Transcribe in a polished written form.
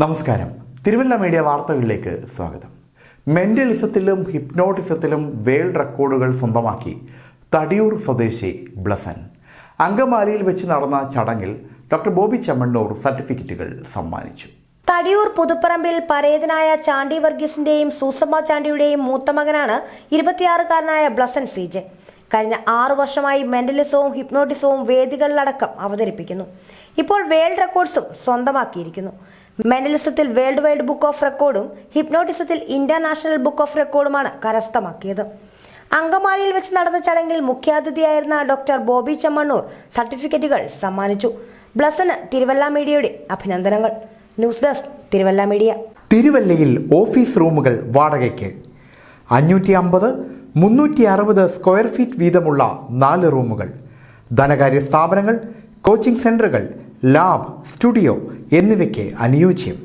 നമസ്കാരം. തിരുവല്ല മീഡിയ വാർത്തകളിലേക്ക് സ്വാഗതം. മെന്റലിസത്തിലും ഹിപ്നോട്ടിസത്തിലും വേൾഡ് റെക്കോർഡുകൾ സ്വന്തമാക്കി തടിയൂർ സ്വദേശി ബ്ലസൻ. അങ്കമാലിയിൽ വെച്ച് നടന്ന ചടങ്ങിൽ ഡോക്ടർ ബോബി ചെമ്മണ്ണൂർ സർട്ടിഫിക്കറ്റുകൾ സമ്മാനിച്ചു. തടിയൂർ പുതുപ്പറമ്പിൽ പരേതനായ ചാണ്ടി വർഗീസിന്റെയും സൂസമ്മ ചാണ്ടിയുടെയും മൂത്ത മകനാണ് 26-കാരനായ ബ്ലസൻ CJ. കഴിഞ്ഞ 6 വർഷമായി മെന്റലിസവും ഹിപ്നോട്ടിസവും വേദികളിലടക്കം അവതരിപ്പിക്കുന്നു. ഇപ്പോൾ വേൾഡ് റെക്കോർഡ്സും സ്വന്തമാക്കിയിരിക്കുന്നു. മെന്റലിസത്തിൽ വേൾഡ് വൈഡ് ബുക്ക് ഓഫ് റെക്കോർഡും ഹിപ്നോട്ടിസത്തിൽ ഇന്റർനാഷണൽ ബുക്ക് ഓഫ് റെക്കോർഡുമാണ് കരസ്ഥമാക്കിയത്. അങ്കമാലിയിൽ വെച്ച് നടന്ന ചടങ്ങിൽ മുഖ്യാതിഥിയായിരുന്ന ഡോക്ടർ ബോബി ചെമ്മണ്ണൂർ സർട്ടിഫിക്കറ്റുകൾ സമ്മാനിച്ചു. ബ്ലസന് തിരുവല്ല മീഡിയയുടെ അഭിനന്ദനങ്ങൾ. News desk Thiruvalla media. തിരുവല്ലയിൽ ഓഫീസ് റൂമുകൾ വാടകയ്ക്ക് 550, 360 സ്ക്വയർ ഫീറ്റ് വീതമുള്ള 4 റൂമുകൾ. ധനകാര്യ സ്ഥാപനങ്ങൾ, കോച്ചിംഗ് സെന്ററുകൾ, ലാബ്, സ്റ്റുഡിയോ എന്നിവയ്ക്ക് അനുയോജ്യം.